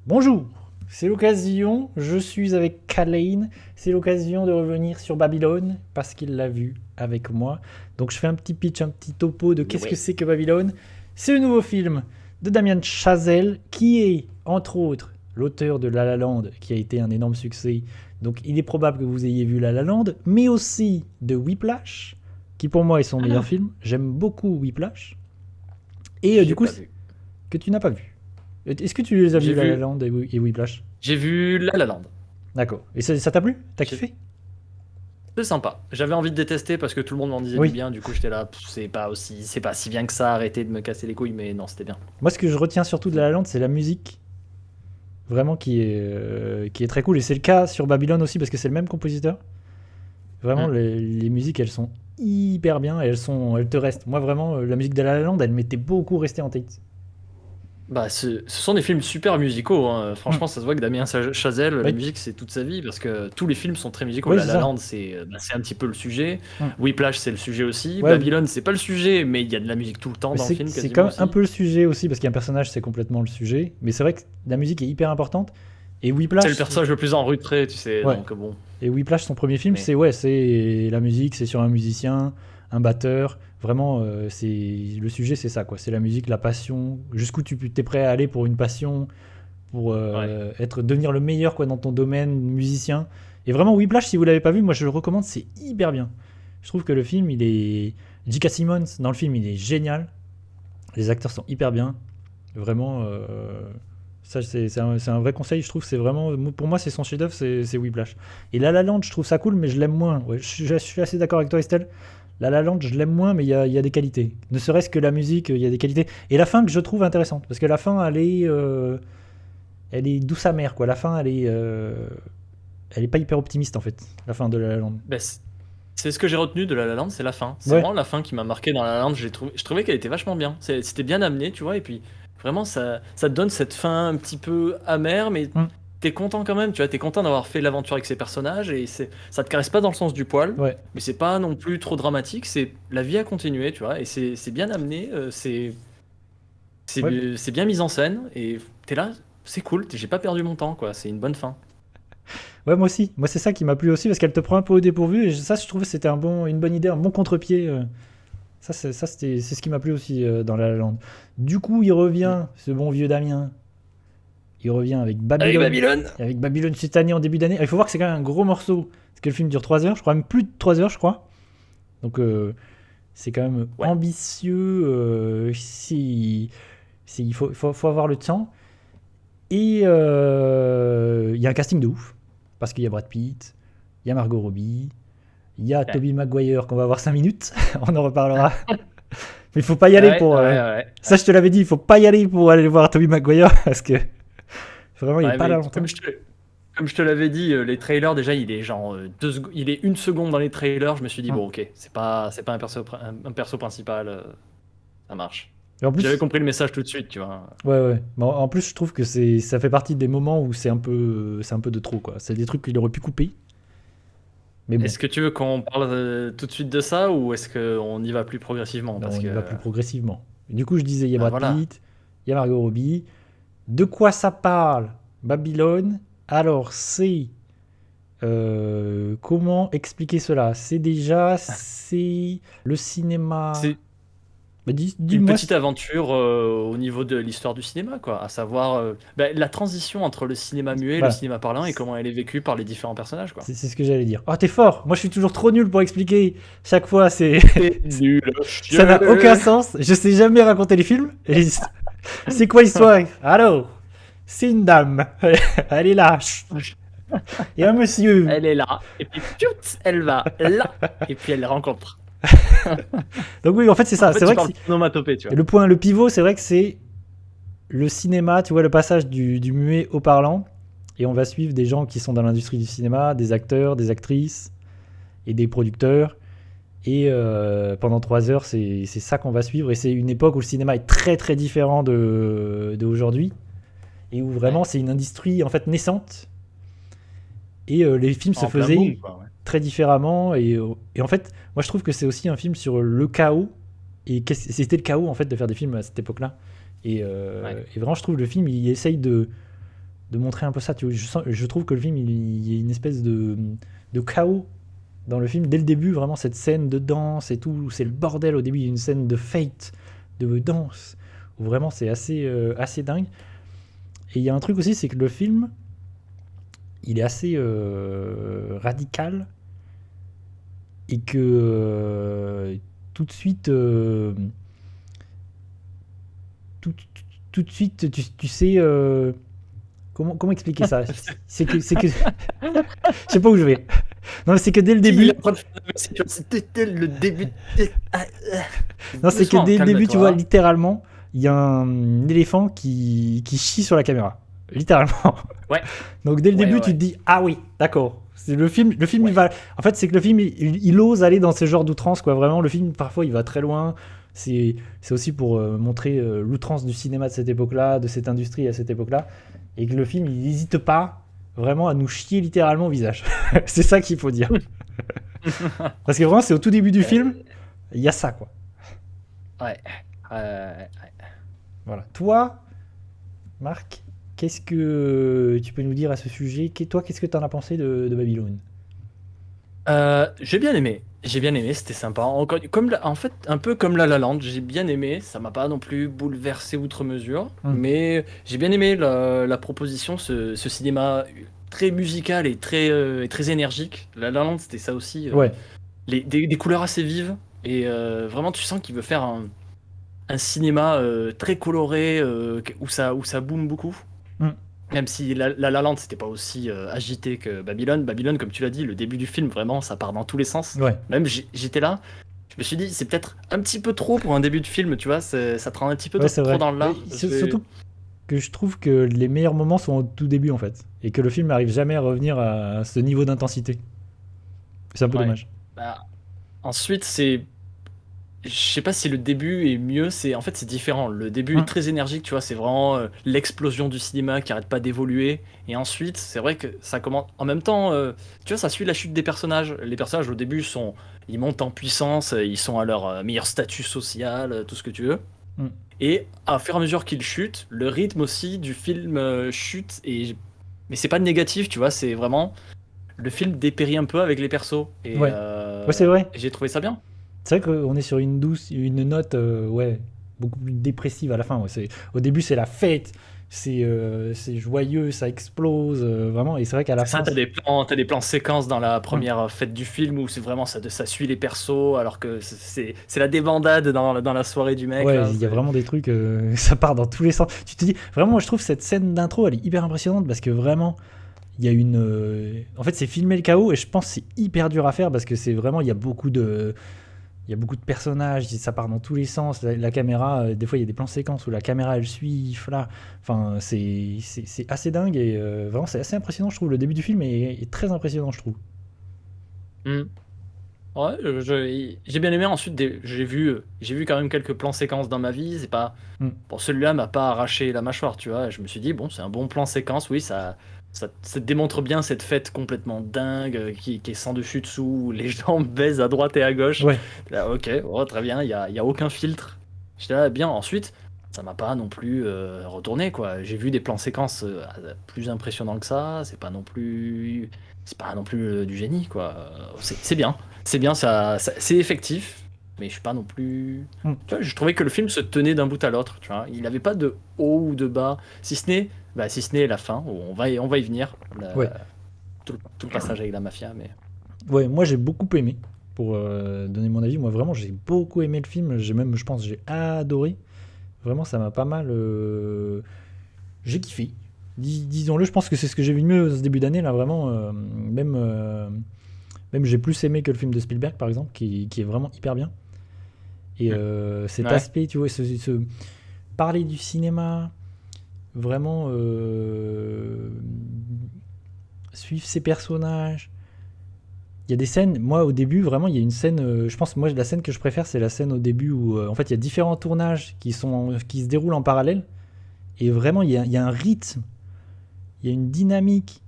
Bonjour, c'est l'occasion, je suis avec Kalain, c'est l'occasion de revenir sur Babylone parce qu'il l'a vu avec moi. Donc je fais un petit pitch, un petit topo de Mais qu'est-ce que ouais. c'est que Babylone. C'est le nouveau film de Damien Chazelle qui est, entre autres, l'auteur de La La Land qui a été un énorme succès. Donc il est probable que vous ayez vu La La Land, mais aussi de Whiplash, qui pour moi est son meilleur Ah, film. J'aime beaucoup Whiplash. Et du j'ai coup, pas vu. que tu n'as pas vu. Est-ce que tu les as vus J'ai La La vu, Land et Whiplash? j'ai vu La La Land. D'accord. Et ça t'a plu? T'as J'ai- kiffé? C'est sympa. J'avais envie de détester parce que tout le monde m'en disait du Oui. bien. Du coup, j'étais là, c'est pas si bien que ça. Arrêtez de me casser les couilles, mais non, c'était bien. Moi, ce que je retiens surtout de La La Land, c'est la musique. Vraiment qui est très cool. Et c'est le cas sur Babylone aussi, parce que c'est le même compositeur. Vraiment, Hmm. les musiques, elles sont hyper bien et elles te restent. Moi, vraiment, la musique de La La Land, elle m'était beaucoup restée en tête. Bah, ce sont des films super musicaux, hein. Hmm. Franchement, ça se voit que Damien Chazelle, la Oui, musique, c'est toute sa vie parce que tous les films sont très musicaux. oui, La c'est La ça. Land, c'est un petit peu le sujet. Hmm. Whiplash, c'est le sujet aussi. Ouais, Babylone, c'est pas le sujet, mais il y a de la musique tout le temps mais dans le film c'est quasiment quand même un aussi. peu le sujet aussi, parce qu'il y a un personnage, c'est complètement le sujet. Mais c'est vrai que la musique est hyper importante. Et C'est le Whiplash, personnage le plus en retrait, tu sais. ouais. Donc bon, Et Whiplash, son premier film, mais c'est la musique, c'est sur un musicien, un batteur. Vraiment, c'est le sujet, c'est ça, quoi. C'est la musique, la passion. Jusqu'où tu es prêt à aller pour une passion, pour ouais. devenir le meilleur, quoi, dans ton domaine musicien. Et vraiment, Whiplash, si vous l'avez pas vu, moi je le recommande, c'est hyper bien. Je trouve que le film, il est J.K. Simmons dans le film, il est génial. Les acteurs sont hyper bien. Vraiment, ça c'est un vrai conseil, je trouve. C'est vraiment, pour moi, c'est son chef-d'œuvre, c'est Whiplash. Et La La Land, je trouve ça cool, mais je l'aime moins. Ouais, je suis assez d'accord avec toi, Estelle. La La Land, je l'aime moins, mais il y a des qualités. Ne serait-ce que la musique, il y a des qualités. Et la fin que je trouve intéressante, parce que la fin, elle est douce amère, quoi. La fin, elle est pas hyper optimiste, en fait. La fin de La La Land. Bah, c'est ce que j'ai retenu de La La Land, c'est la fin. C'est Ouais. vraiment la fin qui m'a marqué dans La La Land. Je trouvais qu'elle était vachement bien. C'était bien amené, tu vois. Et puis, vraiment, ça te donne cette fin un petit peu amère, mais Mm. t'es content quand même, tu vois. T'es content d'avoir fait l'aventure avec ces personnages. Et ça te caresse pas dans le sens du poil, Ouais. mais c'est pas non plus trop dramatique. C'est la vie a continué, tu vois. Et c'est bien amené. Ouais. C'est bien mis en scène. Et t'es là, c'est cool. J'ai pas perdu mon temps, quoi. C'est une bonne fin. Ouais, moi aussi. Moi, c'est ça qui m'a plu aussi, parce qu'elle te prend un peu au dépourvu. Et ça, je trouve que c'était une bonne idée, un bon contre-pied. C'est ce qui m'a plu aussi dans La La Land. Du coup, il Mm. revient, ce bon vieux Damien. Il revient avec Avec Babylone. Babylone! Et avec Babylone cette année, en début d'année. Il faut voir que c'est quand même un gros morceau. Parce que le film dure 3 heures, je crois, même plus de 3 heures, je crois. Donc, c'est quand même Ouais. ambitieux. Il faut avoir le temps. Et il y a un casting de ouf. Parce qu'il y a Brad Pitt, il y a Margot Robbie, il y a Ouais. Tobey Maguire qu'on va voir 5 minutes. On en reparlera. Mais il faut pas y aller Ouais, pour. ouais, ouais. Ça, je te l'avais dit, il faut pas y aller pour aller voir Tobey Maguire parce que vraiment, il est Ouais, pas là mais longtemps. comme je te l'avais dit, les trailers, déjà, il est genre il est une seconde dans les trailers. Je me suis dit, Mm. bon, ok, c'est pas un perso principal, ça marche. Et en J'avais plus, compris le message tout de suite, tu vois. ouais, ouais. Mais en plus, je trouve que ça fait partie des moments où c'est un peu de trop, quoi. C'est des trucs qu'il aurait pu couper. Mais bon, Est-ce que tu veux qu'on parle tout de suite de ça ou est-ce qu'on y va plus progressivement? ben, Parce on y va que, plus progressivement. Et du coup, je disais, il y a bah Brad voilà. Pitt, il y a Margot Robbie. De quoi ça parle Babylone. Alors, comment expliquer cela? C'est le cinéma. C'est Mais une dis-moi. petite aventure au niveau de l'histoire du cinéma, quoi. À savoir bah, la transition entre le cinéma muet et le Voilà. cinéma parlant et comment elle est vécue par les différents personnages, quoi. C'est ce que j'allais dire. Oh, t'es fort. Moi, je suis toujours trop nul pour expliquer. Chaque fois, T'es nul à ça n'a aucun chier. sens. Je sais jamais raconter les films. C'est quoi l'histoire? Alors, c'est une dame. Elle est là. Et un monsieur. Elle est là, et puis piout, elle va là, et puis elle les rencontre. Donc oui, en fait, c'est En ça. fait, C'est tu vrai que parles d'onomatopée, tu vois. le pivot, c'est vrai que c'est le cinéma. Tu vois, le passage du muet au parlant. Et on va suivre des gens qui sont dans l'industrie du cinéma, des acteurs, des actrices et des producteurs. Et pendant 3 heures, c'est ça qu'on va suivre. Et c'est une époque où le cinéma est très très différent d'aujourd'hui. Et où vraiment Ouais. c'est une industrie en fait naissante. Et les films se En plein faisaient boom, quoi. Ouais. très différemment. Et en fait, moi je trouve que c'est aussi un film sur le chaos. Et c'était le chaos en fait de faire des films à cette époque-là. Et Ouais. vraiment, je trouve le film il essaye de de montrer un peu ça. Tu vois, je trouve que le film, il y a une espèce de chaos dans le film. Dès le début, vraiment, cette scène de danse et tout, c'est le bordel. Au début, il y a une scène de fête, de danse, où vraiment c'est assez dingue. Et il y a un truc aussi, c'est que le film, il est assez radical et que tout de suite, tout de suite, tu sais comment expliquer ça. C'est que je sais pas où je vais. Non, mais c'est que dès le Si, il début, est en train de faire la vaisselle, tu vois, c'était le début. non, c'est que Doucement, dès le début, tu vois, calme-toi. littéralement, il y a un éléphant qui chie sur la caméra. Littéralement. Ouais, Donc dès le ouais, début, ouais, tu te ouais. dis ah oui, d'accord. C'est le film il Ouais. va. En fait, c'est que le film il ose aller dans ces genres d'outrance quoi. Vraiment, le film parfois il va très loin. C'est aussi pour montrer l'outrance du cinéma de cette époque-là, de cette industrie à cette époque-là, et que le film il n'hésite pas vraiment à nous chier littéralement au visage. C'est ça qu'il faut dire. Parce que vraiment, c'est au tout début du film, il y a ça quoi. Ouais. Voilà. Toi, Marc, qu'est-ce que tu peux nous dire à ce sujet? Toi, qu'est-ce que tu en as pensé de Babylone? J'ai bien aimé. J'ai bien aimé, c'était sympa. En fait, un peu comme La La Land, j'ai bien aimé. Ça m'a pas non plus bouleversé outre mesure, Hmm. mais j'ai bien aimé la proposition, ce cinéma très musical et très énergique. La La Land, c'était ça aussi. Ouais, Des couleurs assez vives et vraiment, tu sens qu'il veut faire un cinéma très coloré où ça boom beaucoup. hmm, Même si La Land, c'était pas aussi agité que Babylone. Babylone, comme tu l'as dit, le début du film, vraiment, ça part dans tous les sens. ouais. Même j'étais là, je me suis dit, c'est peut-être un petit peu trop pour un début de film, tu vois, ça te rend un petit peu Ouais, c'est trop vrai. dans le Mais lard. surtout que je trouve que les meilleurs moments sont au tout début en fait. Et que le film n'arrive jamais à revenir à ce niveau d'intensité. C'est un peu Ouais. dommage. Bah, ensuite, je sais pas si le début est mieux, en fait c'est différent. Le début est Hmm. très énergique, tu vois, c'est vraiment l'explosion du cinéma qui arrête pas d'évoluer. Et ensuite, c'est vrai que ça commence en même temps, tu vois, ça suit la chute des personnages. Les personnages au début ils montent en puissance, ils sont à leur meilleur statut social, tout ce que tu veux. Hmm. Et à fur et à mesure qu'ils chutent, le rythme aussi du film chute. Mais c'est pas négatif, tu vois, c'est vraiment le film dépérit un peu avec les persos. Et Ouais. Ouais, c'est vrai. j'ai trouvé ça bien. C'est vrai qu'on est sur une note ouais, beaucoup plus dépressive à la fin. Ouais. Au début, c'est la fête. C'est joyeux, ça explose. Vraiment. Et c'est vrai qu'à la C'est ça, fin. t'as des plans séquences dans la Hmm. première fête du film où c'est vraiment ça suit les persos alors que c'est la débandade dans la soirée du mec Ouais, là. il y a vraiment des trucs, ça part dans tous les sens. Tu te dis, vraiment, moi je trouve cette scène d'intro, elle est hyper impressionnante parce que vraiment, il y a une. En fait, c'est filmer le chaos et je pense que c'est hyper dur à faire parce que c'est vraiment, il y a beaucoup de personnages, ça part dans tous les sens. La caméra, des fois, il y a des plans séquences où la caméra elle suit, là. Enfin, c'est assez dingue et vraiment, c'est assez impressionnant, je trouve. Le début du film est très impressionnant, je trouve. Hmm. Ouais, j'ai bien aimé. Ensuite, j'ai vu quand même quelques plans séquences dans ma vie. C'est pas Mm. bon, celui-là m'a pas arraché la mâchoire, tu vois. Je me suis dit bon, c'est un bon plan séquence. Oui, ça démontre bien cette fête complètement dingue qui est sans dessus dessous, où les gens baisent à droite et à gauche. Ouais, Là, ok, oh, très bien. Il y a aucun filtre. J'étais là bien. Ensuite, ça m'a pas non plus retourné quoi. J'ai vu des plans séquences plus impressionnants que ça. C'est pas non plus du génie quoi. C'est bien. C'est bien, c'est effectif, mais je suis pas non plus. mm, Tu vois, je trouvais que le film se tenait d'un bout à l'autre, tu vois. Il n'avait pas de haut ou de bas, si ce n'est la fin, où on va y venir, ouais. tout le passage avec la mafia, mais. Ouais, moi j'ai beaucoup aimé. Pour donner mon avis, moi vraiment j'ai beaucoup aimé le film. J'ai même, je pense, j'ai adoré. Vraiment, ça m'a pas mal. J'ai kiffé. Disons-le, je pense que c'est ce que j'ai vu de mieux ce début d'année là. Vraiment, même j'ai plus aimé que le film de Spielberg par exemple, qui est vraiment hyper bien. Et cet Ouais. aspect, tu vois, parler du cinéma, vraiment suivre ses personnages. Il y a des scènes, moi au début, vraiment, il y a une scène, je pense, moi la scène que je préfère, c'est la scène au début où, en fait, il y a différents tournages qui se déroulent en parallèle, et vraiment, il y a un rythme, il y a une dynamique,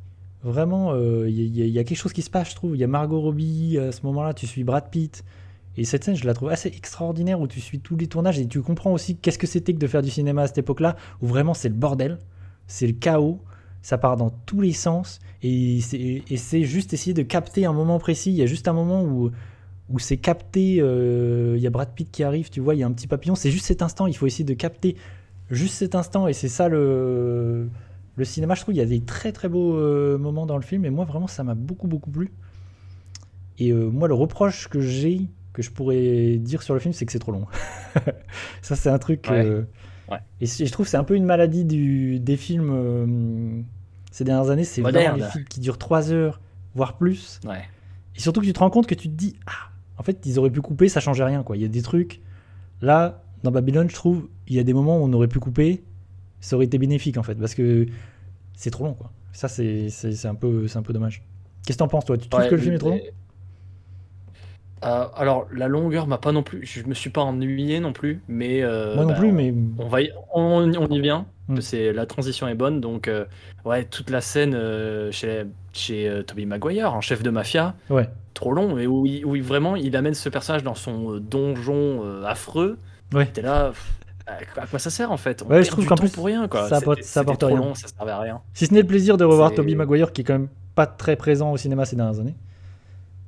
vraiment, il y a quelque chose qui se passe, je trouve. Il y a Margot Robbie, à ce moment-là, tu suis Brad Pitt, et cette scène, je la trouve assez extraordinaire, où tu suis tous les tournages, et tu comprends aussi qu'est-ce que c'était que de faire du cinéma à cette époque-là, où vraiment c'est le bordel, c'est le chaos, ça part dans tous les sens, et c'est juste essayer de capter un moment précis. Il y a juste un moment où c'est capté, il y a Brad Pitt qui arrive, tu vois, il y a un petit papillon, c'est juste cet instant, il faut essayer de capter juste cet instant, et c'est ça le cinéma. Je trouve il y a des très très beaux moments dans le film, et moi vraiment ça m'a beaucoup beaucoup plu. Et moi le reproche que j'ai, que je pourrais dire sur le film, c'est que c'est trop long. Ça c'est un truc, Ouais. Ouais. et je trouve que c'est un peu une maladie des films ces dernières années, c'est vraiment les Moderne. films qui durent 3 heures, voire plus. Ouais. Et surtout que tu te rends compte que tu te dis, ah, en fait, ils auraient pu couper, ça changeait rien, quoi. Il y a des trucs. Là, dans Babylone, je trouve, il y a des moments où on aurait pu couper, ça aurait été bénéfique, en fait, parce que c'est trop long, quoi. Ça, c'est un peu dommage. Qu'est-ce que t'en penses, toi? Tu trouves Ouais, que le film est trop long? alors, la longueur m'a pas non plus. Je me suis pas ennuyé non plus, mais Moi non plus, mais. on y vient. Hmm. La transition est bonne, donc ouais, toute la scène chez Tobey Maguire, en chef de mafia, Ouais. trop long, mais vraiment il amène ce personnage dans son donjon affreux. Ouais. T'es là, à quoi ça sert en fait? On Ouais, je perd trouve du qu'en temps plus, pour rien, quoi. ça C'était apporte trop rien. long, ça servait à rien. Si ce n'est le plaisir de revoir Tobey C'est Maguire, qui est quand même pas très présent au cinéma ces dernières années.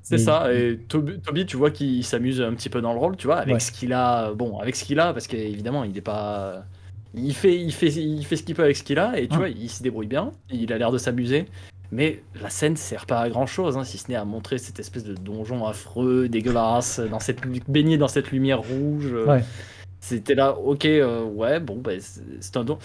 C'est Mais. ça, et Toby, tu vois qu'il s'amuse un petit peu dans le rôle, tu vois, avec Ouais. ce qu'il a, bon, avec ce qu'il a, parce qu'évidemment, il est pas. Il fait ce qu'il peut avec ce qu'il a, et tu Hum. vois, il se débrouille bien, il a l'air de s'amuser, mais la scène sert pas à grand chose, si ce n'est à montrer cette espèce de donjon affreux, dégueulasse, baigné dans cette lumière rouge. Ouais. C'était là, ok, ouais, bon, bah, c'est un don.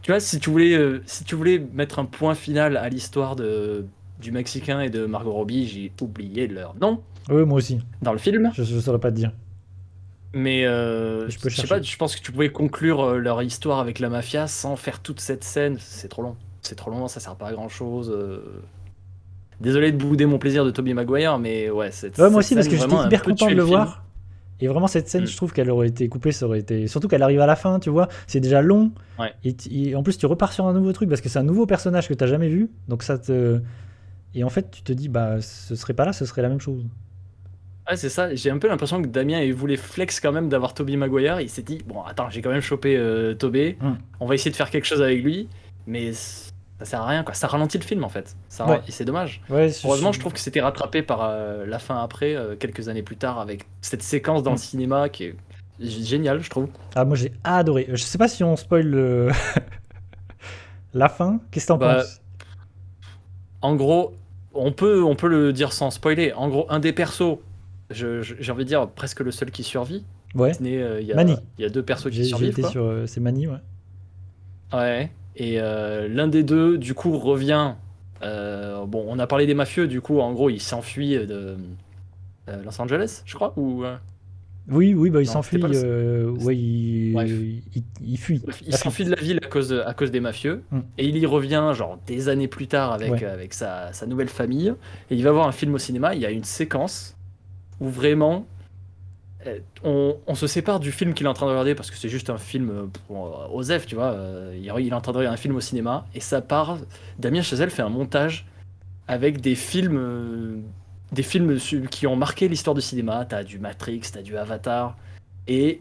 Tu vois, si tu voulais mettre un point final à l'histoire du Mexicain et de Margot Robbie, j'ai oublié leur nom Ouais, moi aussi. dans le film. Je saurais pas te dire. Mais Je peux je sais pas, chercher. je pense que tu pouvais conclure leur histoire avec la mafia sans faire toute cette scène. C'est trop long. C'est trop long, ça sert pas à grand chose. Désolé de bouder mon plaisir de Tobey Maguire, mais ouais, Ouais, moi cette aussi, parce scène que j'étais vraiment a un hyper peu content tué de le le film. voir. Et vraiment, cette scène, Mm. je trouve qu'elle aurait été coupée, ça aurait été. Surtout qu'elle arrive à la fin, tu vois. C'est déjà long. Ouais. Et en plus, tu repars sur un nouveau truc parce que c'est un nouveau personnage que t'as jamais vu. Donc ça te. Et en fait, tu te dis, bah, ce serait pas là, ce serait la même chose. Ouais, c'est ça. J'ai un peu l'impression que Damien il voulait flex quand même d'avoir Tobey Maguire. Il s'est dit, bon, attends, j'ai quand même chopé Tobey. Mm. On va essayer de faire quelque chose avec lui. Mais ça sert à rien, quoi. Ça ralentit le film, en fait. Ouais. Et c'est dommage. Ouais, Heureusement, je trouve que c'était rattrapé par la fin après, quelques années plus tard, avec cette séquence dans le cinéma qui est géniale, je trouve. Ah, moi, j'ai adoré. Je sais pas si on spoil la fin. Qu'est-ce que t'en Bah, penses? en gros, on peut le dire sans spoiler. En gros, un des persos, j'ai envie de dire presque le seul qui survit. Ouais. Ce n'est, Mani. il y a deux persos qui J'ai survivent, été quoi. sur. C'est Mani, ouais. Ouais. Et l'un des deux, du coup, revient. Bon, on a parlé des mafieux, du coup, en gros, il s'enfuit de Los Angeles, je crois, ou Oui, oui, bah, il non, c'était pas s'enfuit. Ouais, Bref. il fuit. Il La s'enfuit fuite. de la ville à cause des mafieux, Mm. et il y revient, genre, des années plus tard Ouais. avec sa nouvelle famille, et il va voir un film au cinéma. Il y a une séquence où vraiment on se sépare du film qu'il est en train de regarder parce que c'est juste un film pour Osef, tu vois. Il est en train de regarder un film au cinéma et ça part. Damien Chazelle fait un montage avec des films qui ont marqué l'histoire du cinéma. T'as du Matrix, t'as du Avatar, et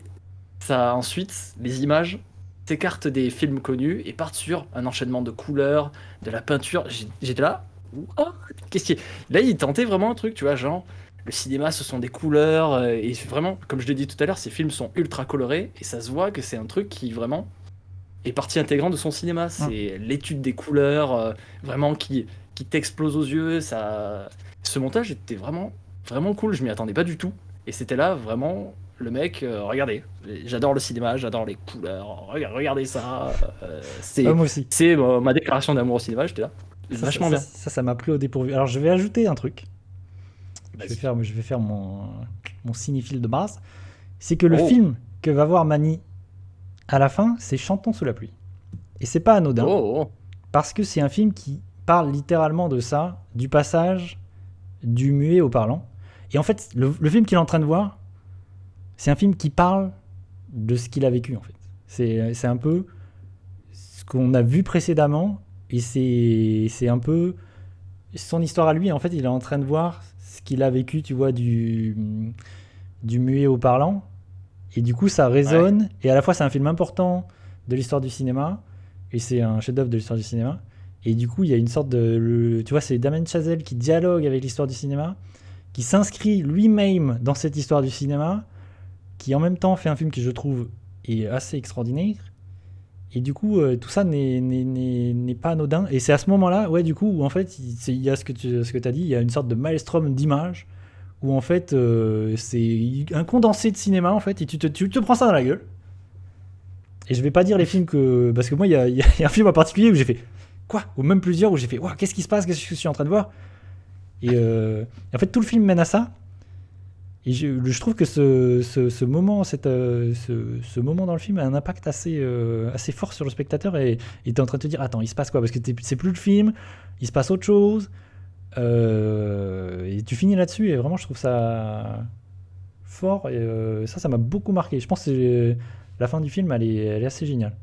ça ensuite les images s'écartent des films connus et partent sur un enchaînement de couleurs, de la peinture. J'étais là. What? Qu'est-ce qui Là, il tentait vraiment un truc, tu vois, genre le cinéma, ce sont des couleurs, et vraiment, comme je l'ai dit tout à l'heure, ces films sont ultra colorés, et ça se voit que c'est un truc qui vraiment est partie intégrante de son cinéma. Mm. C'est l'étude des couleurs, vraiment qui t'explose aux yeux. Ce montage était vraiment, vraiment cool, je m'y attendais pas du tout. Et c'était là, vraiment, le mec, regardez, j'adore le cinéma, j'adore les couleurs, regardez ça. Ouais, moi aussi. C'est ma déclaration d'amour au cinéma, j'étais là. Vachement bien. Ça m'a plu au dépourvu. Alors, je vais ajouter un truc. Vas-y. Je vais faire mon cinéphile de base. C'est que le Oh. film que va voir Mani à la fin, c'est Chantons sous la pluie. Et c'est pas anodin, Oh, oh. parce que c'est un film qui parle littéralement de ça, du passage du muet au parlant. Et en fait, le film qu'il est en train de voir, c'est un film qui parle de ce qu'il a vécu, en fait. C'est un peu ce qu'on a vu précédemment, et c'est un peu son histoire à lui. En fait, il est en train de voir ce qu'il a vécu, tu vois, du muet au parlant. Et du coup, ça résonne. Et à la fois, c'est un film important de l'histoire du cinéma. Et c'est un chef-d'œuvre de l'histoire du cinéma. Et du coup, il y a une sorte tu vois, c'est Damien Chazelle qui dialogue avec l'histoire du cinéma, qui s'inscrit lui-même dans cette histoire du cinéma, qui en même temps fait un film qui, je trouve, est assez extraordinaire. Et du coup, tout ça n'est pas anodin. Et c'est à ce moment-là, ouais, du coup, où en fait, il y a ce que tu as dit, il y a une sorte de maelstrom d'images, où en fait, c'est un condensé de cinéma, en fait, et tu te prends ça dans la gueule. Et je vais pas dire les films que. Parce que moi, il y a un film en particulier où j'ai fait. Quoi? Ou même plusieurs où j'ai fait. Ouah, qu'est-ce qui se passe? Qu'est-ce que je suis en train de voir? Et en fait, tout le film mène à ça. Et je trouve que ce moment, ce moment dans le film a un impact assez fort sur le spectateur. Et t'es en train de te dire, attends, il se passe quoi? Parce que c'est plus le film, il se passe autre chose. Et tu finis là-dessus. Et vraiment, je trouve ça fort. Et ça m'a beaucoup marqué. Je pense que la fin du film, elle est assez géniale.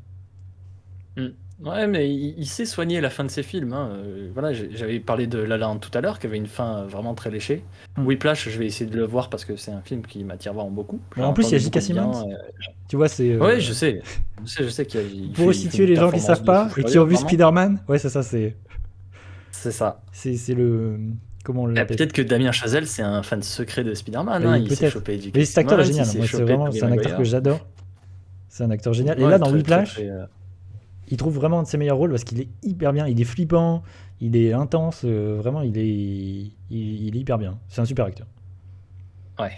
Mm. Ouais, mais il sait soigner la fin de ses films, hein. Voilà, j'avais parlé de La La Land tout à l'heure, qui avait une fin vraiment très léchée. Mm. Whiplash, je vais essayer de le voir parce que c'est un film qui m'attire vraiment beaucoup. Bon, J'en en ai plus, il y a entendu J.K. beaucoup de bien. Simmons. Tu vois, c'est. Ouais, je sais. Je sais Pour il fait situer une les gens qui performance savent de pas fou et qui furieux, ont vu vraiment. Spider-Man, ouais, c'est ça, c'est Ça. le. Comment on l'appelle? Peut-être que Damien Chazelle, c'est un fan secret de Spider-Man, hein. Oui, Il s'est peut-être. chopé J.K. Mais cet acteur est Simmons, il génial. s'est Moi, chopé Tobey c'est un acteur que Maguire. j'adore. C'est un acteur génial. Et Ouais, là, dans très, très, Whiplash, très, il trouve vraiment un de ses meilleurs rôles parce qu'il est hyper bien. Il est flippant, il est intense. Vraiment, il est hyper bien. C'est un super acteur. Ouais.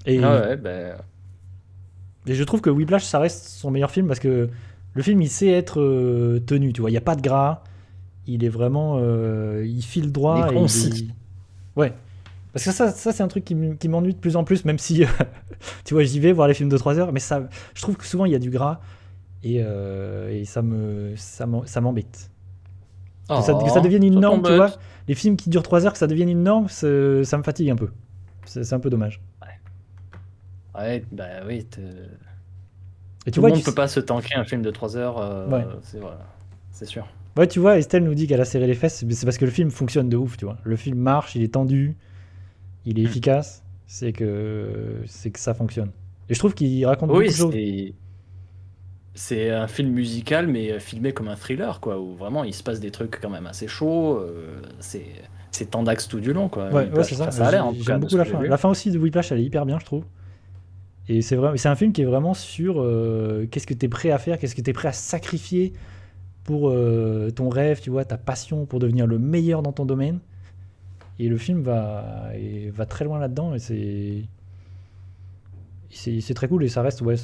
Et, Ah ouais, ben. et je trouve que Whiplash, ça reste son meilleur film parce que le film, il sait être tenu. Tu vois, il n'y a pas de gras. Il est vraiment. Il file droit. Il est Et concis. Ouais. Parce que ça c'est un truc qui m'ennuie de plus en plus, même si, tu vois, j'y vais voir les films de 3 heures, mais ça, je trouve que souvent il y a du gras, et ça m'embête. Que ça devienne une ça norme, tu t'embête. vois, les films qui durent 3 heures, que ça devienne une norme, ça me fatigue un peu. C'est un peu dommage. Ouais, bah oui. Et tu Tout vois, le monde peut pas se tanker un film de 3 heures, Ouais. c'est sûr. Ouais, tu vois, Estelle nous dit qu'elle a serré les fesses, mais c'est parce que le film fonctionne de ouf, tu vois. Le film marche, il est tendu, il est efficace, c'est que ça fonctionne. Et je trouve qu'il raconte beaucoup Oui, de choses. c'est un film musical, mais filmé comme un thriller, quoi, où vraiment il se passe des trucs quand même assez chauds. C'est tendax tout du long, quoi. Ouais, Whiplash. c'est ça. Enfin, ça a l'air, en tout cas, J'aime de beaucoup ce la que j'ai fin. vu. La fin aussi de Whiplash, elle est hyper bien, je trouve. Et c'est un film qui est vraiment sur qu'est-ce que tu es prêt à faire, qu'est-ce que tu es prêt à sacrifier pour ton rêve, tu vois, ta passion, pour devenir le meilleur dans ton domaine. Et le film va très loin là-dedans, et c'est très cool, et ça reste, ouais,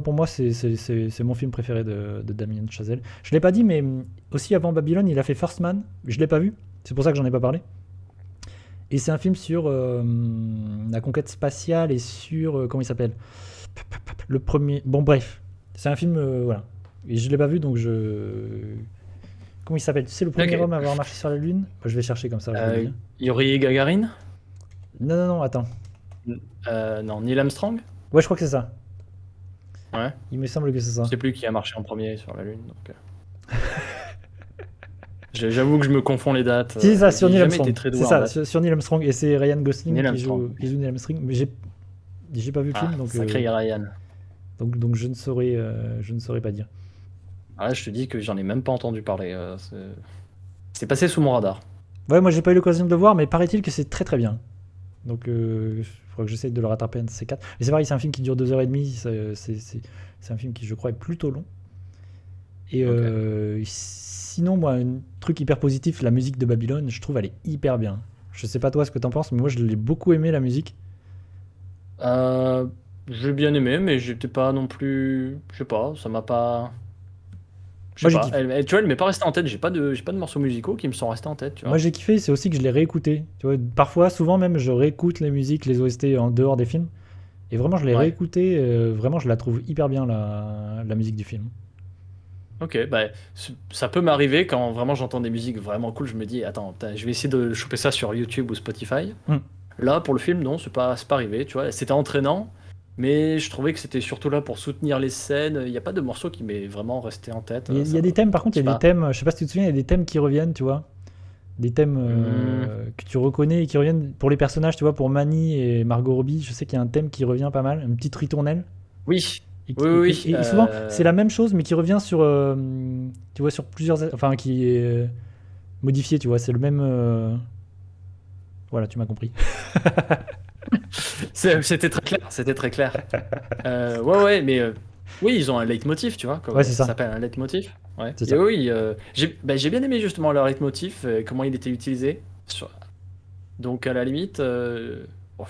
pour moi, c'est mon film préféré de Damien Chazelle. Je l'ai pas dit, mais aussi avant Babylone, il a fait First Man. Je l'ai pas vu, c'est pour ça que j'en ai pas parlé. Et c'est un film sur la conquête spatiale et sur. Comment il s'appelle? Le premier. Bon, bref. C'est un film. Voilà. Et je l'ai pas vu, donc je. Comment il s'appelle? Tu sais, le premier Ok. homme à avoir marché sur la Lune? Je vais chercher comme ça. Je vais le dire. Yuri Gagarin? Non, attends. Non, Neil Armstrong? Ouais, je crois que c'est ça. Ouais. Il me semble que c'est ça. Je sais plus qui a marché en premier sur la Lune. Donc, j'avoue que je me confonds les dates. Si, c'est ça, J'ai sur Neil jamais été Armstrong. très C'est doué en ça, dates. sur Neil Armstrong. Et c'est Ryan Gosling Neil qui joue Armstrong. Neil Armstrong. Mais j'ai pas vu le film, donc, Sacré Ryan. donc je ne saurais pas dire. Ah, je te dis que j'en ai même pas entendu parler. C'est passé sous mon radar. Ouais, moi j'ai pas eu l'occasion de le voir, mais paraît-il que c'est très très bien. Donc il faudra que j'essaye de le rattraper un de ces 4. Mais c'est pareil, c'est un film qui dure 2h30. C'est un film qui, je crois, est plutôt long. Et sinon, moi, un truc hyper positif, la musique de Babylone, je trouve elle est hyper bien. Je sais pas toi ce que t'en penses, mais moi je l'ai beaucoup aimé, la musique. J'ai bien aimé, mais j'étais pas non plus. Je sais pas, ça m'a pas. Je Moi sais j'ai pas. kiffé. Tu vois, elle m'est pas restée en tête. J'ai pas de morceaux musicaux qui me sont restés en tête, tu Moi vois. j'ai kiffé, c'est aussi que je l'ai réécouté. Tu vois, parfois, souvent même, je réécoute les musiques, les OST en dehors des films. Et vraiment, je l'ai Ouais. réécouté. Vraiment, je la trouve hyper bien, la musique du film. Ok, bah, ça peut m'arriver quand vraiment j'entends des musiques vraiment cool. Je me dis, attends, putain, je vais essayer de choper ça sur YouTube ou Spotify. Mm. Là, pour le film, non, c'est pas arrivé, tu vois. C'était entraînant, mais je trouvais que c'était surtout là pour soutenir les scènes. Il n'y a pas de morceau qui m'est vraiment resté en tête. Il y a des thèmes, par contre, je il y sais a des pas. thèmes, je sais pas si tu te souviens, il y a des thèmes qui reviennent, tu vois. Des thèmes que tu reconnais et qui reviennent pour les personnages, tu vois, pour Manny et Margot Robbie. Je sais qu'il y a un thème qui revient pas mal, une petite ritournelle. Oui, Et, Oui, oui, oui. et souvent, c'est la même chose, mais qui revient sur, tu vois, sur plusieurs, enfin, qui est modifié, tu vois, c'est le même. Voilà, tu m'as compris. C'était très clair, c'était très clair. Ouais, ouais, mais oui, ils ont un leitmotiv, tu vois, Ouais, c'est ça ça, s'appelle un leitmotiv. Ouais. c'est Et ça. oui, j'ai bien aimé justement leur leitmotiv, comment il était utilisé. Donc à la limite, bon,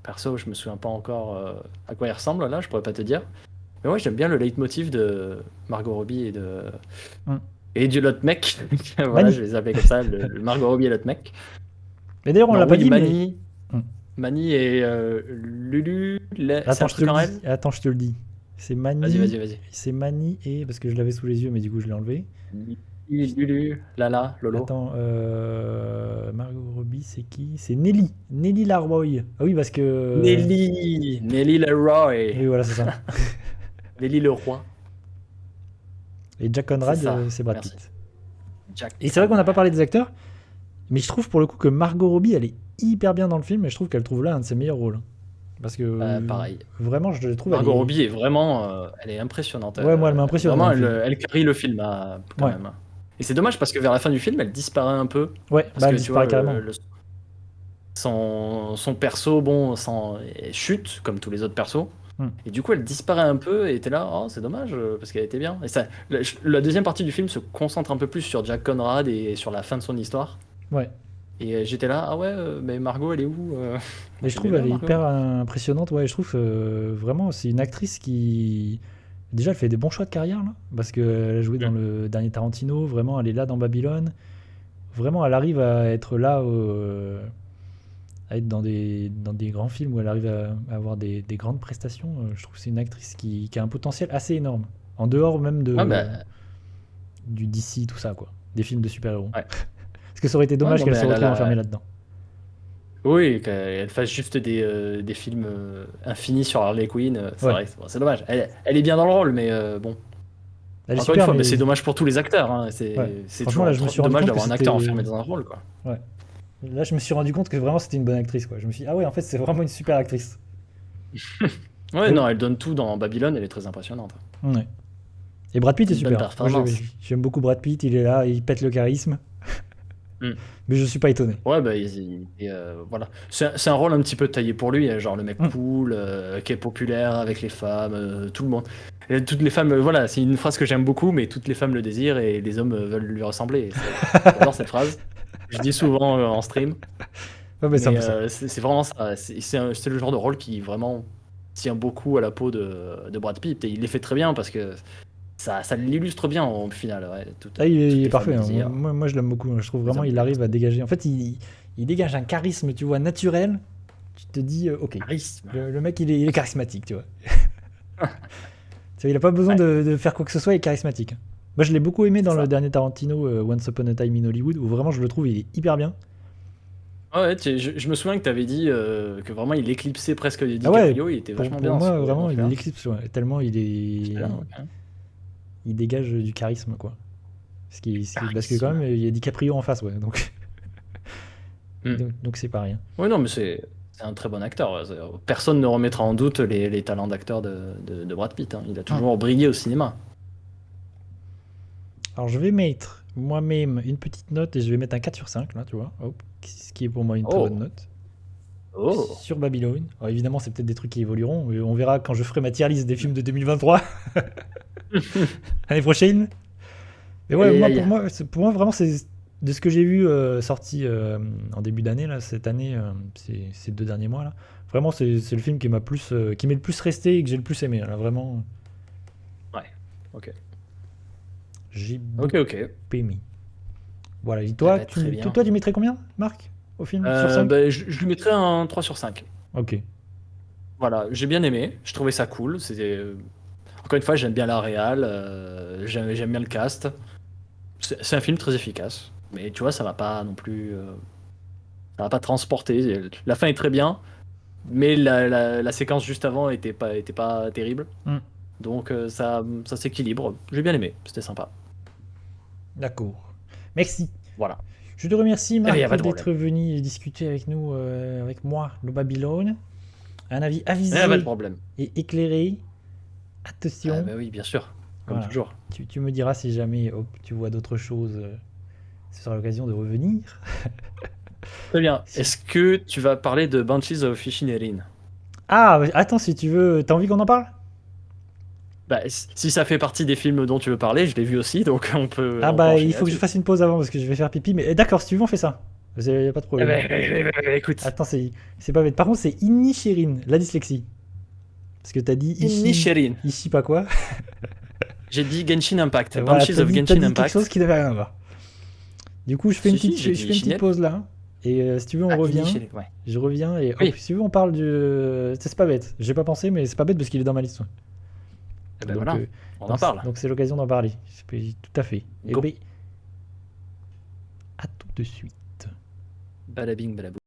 perso, je me souviens pas encore à quoi il ressemble là, je pourrais pas te dire. Mais ouais, j'aime bien le leitmotiv de Margot Robbie Hum. et du l'autre mec. Voilà, je Mani. les appelle comme ça, le Margot Robbie et l'autre mec. Mais d'ailleurs, on Non, l'a pas oui, dit, mais. Mani, Hum. Mani et Lulu, c'est Attends, un je te truc le en dis. L? Attends, je te le dis. C'est Vas-y, Mani. vas-y, vas-y. C'est Mani et. Parce que je l'avais sous les yeux, mais du coup, je l'ai enlevé. Lulu, Lala, Lolo. Attends, Margot Robbie, c'est qui? C'est Nelly. Nelly Larboy. Ah oui, parce que. Nelly Leroy, Oui, voilà, c'est ça. Nelly Leroy, Et Jack c'est Conrad, ça. c'est Brad Merci. Pitt. Jack Et c'est vrai qu'on n'a pas Conrad. parlé des acteurs, mais je trouve pour le coup que Margot Robbie, elle est hyper bien dans le film, et je trouve qu'elle trouve là un de ses meilleurs rôles. Parce que Pareil. vraiment, je le trouve, elle Margot est. Robbie est vraiment, elle est impressionnante. Ouais, moi, elle m'a impressionné dans Vraiment, le film. elle carry le film quand Ouais, même. Et c'est dommage parce que vers la fin du film, elle disparaît un peu. ouais, Parce bah que elle tu vois, disparaît carrément. son perso, bon, elle chute comme tous les autres persos. Hmm. Et du coup, elle disparaît un peu et t'es là, oh, c'est dommage parce qu'elle était bien. Et ça, la deuxième partie du film se concentre un peu plus sur Jack Conrad et sur la fin de son histoire. Ouais. Et j'étais là, ah ouais, mais Margot, elle est où Mais Moi, je j'aimais trouve bien elle est Margot. hyper impressionnante. Ouais, je trouve vraiment, c'est une actrice qui. Déjà, elle fait des bons choix de carrière, là. Parce qu'elle a joué dans Mm. le dernier Tarantino. Vraiment, elle est là dans Babylone. Vraiment, elle arrive à être là, à être dans des grands films où elle arrive à avoir des grandes prestations. Je trouve que c'est une actrice qui a un potentiel assez énorme. En dehors même Ouais, du DC, tout ça, quoi. Des films de super-héros. ouais. Parce que ça aurait été Ouais, dommage non, qu'elle mais se elle a retrouve la. enfermée là-dedans. Oui, qu'elle fasse juste des films infinis sur Harley Quinn, c'est Ouais, vrai, c'est dommage. Elle est bien dans le rôle, mais bon. elle est Encore une super, fois, mais mais c'est dommage pour tous les acteurs, hein. ouais. C'est Franchement, là, toujours je me suis rendu dommage compte que d'avoir un acteur c'était. enfermé dans un rôle, quoi. Ouais. Là, je me suis rendu compte que vraiment c'était une bonne actrice, quoi. Je me suis dit, ah ouais, en fait, c'est vraiment une super actrice. Ouais, Mais non, elle donne tout dans Babylone, elle est très impressionnante. ouais. Et Brad Pitt C'est est une bonne super. Moi, performance. j'aime beaucoup Brad Pitt. Il est là, il pète le charisme. Hmm. Mais je suis pas étonné. Ouais, bah, voilà. C'est un rôle un petit peu taillé pour lui, hein, genre le mec Hmm. cool, qui est populaire avec les femmes, tout le monde. Et toutes les femmes, voilà, c'est une phrase que j'aime beaucoup, mais toutes les femmes le désirent et les hommes veulent lui ressembler. J'adore cette phrase. Je dis souvent en stream, Ouais, mais c'est un mais peu ça. c'est vraiment ça. C'est le genre de rôle qui vraiment tient beaucoup à la peau de Brad Pitt et il les fait très bien parce que ça l'illustre bien au final. Ouais, Ah, il toutes est les femmes parfait, le hein. désirent, Moi, je l'aime beaucoup. Je trouve les vraiment hommes il veulent lui arrive à ressembler. dégager. En fait, il dégage un charisme, tu vois, naturel. Tu te dis, ok, Charisme. le mec, il est charismatique, tu vois. Tu vois, il a pas besoin Ouais. de faire quoi que ce soit, il est charismatique. Moi, je l'ai beaucoup aimé C'est dans le ça. dernier Tarantino, Once Upon a Time in Hollywood, où vraiment, je le trouve, il est hyper bien. Ouais, je me souviens que tu avais dit que vraiment il éclipsait presque Ah ouais, DiCaprio, il était vachement pour bien moi, dans vraiment, il celui-là. l'éclipse, ouais, tellement J'étais là, ok. il dégage du charisme, quoi. Parce que quand Charisme. même, il y a DiCaprio en face, ouais. Hmm. Donc c'est pas rien. Ouais, non, mais c'est un très bon acteur. Ouais. Personne ne remettra en doute les talents d'acteur de Brad Pitt, hein. Il a Hum. toujours brillé au cinéma. Alors je vais mettre moi-même une petite note et je vais mettre un 4 sur 5, là, tu vois. Hop, ce qui est pour moi une très bonne Oh, note. oh. Sur Babylone. Alors évidemment, c'est peut-être des trucs qui évolueront. Mais on verra quand je ferai ma tier list des films de 2023, l'année prochaine. Mais ouais, Aïe, aïe, moi, aïe. pour moi vraiment, c'est de ce que j'ai vu sorti en début d'année, là, cette année, ces 2 derniers mois, là. Vraiment, c'est le film qui qui m'est le plus resté et que j'ai le plus aimé. Là, vraiment, Ouais, ok. j'ai Ok, beaucoup ok. aimé. Voilà. Et Eh toi, ben, très bien. toi, tu mettrais combien, Marc, au film sur 5? Ben, je lui mettrais un 3 sur 5. Ok. Voilà, j'ai bien aimé, je trouvais ça cool. Encore une fois, j'aime bien la réal, j'aime bien le cast. C'est un film très efficace, mais tu vois, ça va pas non plus, ça va pas transporter. La fin est très bien, mais la séquence juste avant était pas terrible. Hmm. Donc ça s'équilibre. J'ai bien aimé, c'était sympa. D'accord. Merci. Voilà. Je te remercie, Eh bien, y a Marc, pas de problème. d'être venu discuter avec nous, avec moi, le Babylone. Un avis Eh, pas de avisé problème. et éclairé. Attention, bah oui, bien sûr, comme voilà. toujours. Tu me diras si jamais hop, tu vois d'autres choses. Ce sera l'occasion de revenir. Très bien. Si- Est-ce que tu vas parler de Banshees of Inisherin? Ah, attends, si tu veux, t'as envie qu'on en parle? Bah, si ça fait partie des films dont tu veux parler, je l'ai vu aussi, donc Ah on peut bah, il enchaîner faut que je là-dessus. fasse une pause avant parce que je vais faire pipi. Mais d'accord, si tu veux, on fait ça. Y a pas de Eh problème. ben, écoute, Attends, c'est pas bête. Par contre, c'est Inisherin, la dyslexie. Parce que t'as dit Inisherin. Ishi pas quoi. J'ai dit Genshin Impact. Voilà, Banshees of t'as Genshin dit quelque chose Impact. qui n'avait rien à voir. Du coup, Si, si, j'ai je dit fais une petite Shinel. pause là. Et si tu veux, on Ah, revient. Inisherin, ouais. Je reviens et hop, Oui. si tu veux, on parle du. C'est pas bête. J'ai pas pensé, mais c'est pas bête parce qu'il est dans ma liste. Ouais. Eh ben Donc, voilà, on en parle. donc c'est l'occasion d'en parler. Tout à fait. Et Go. ben, à tout de suite. Balabing, balabou.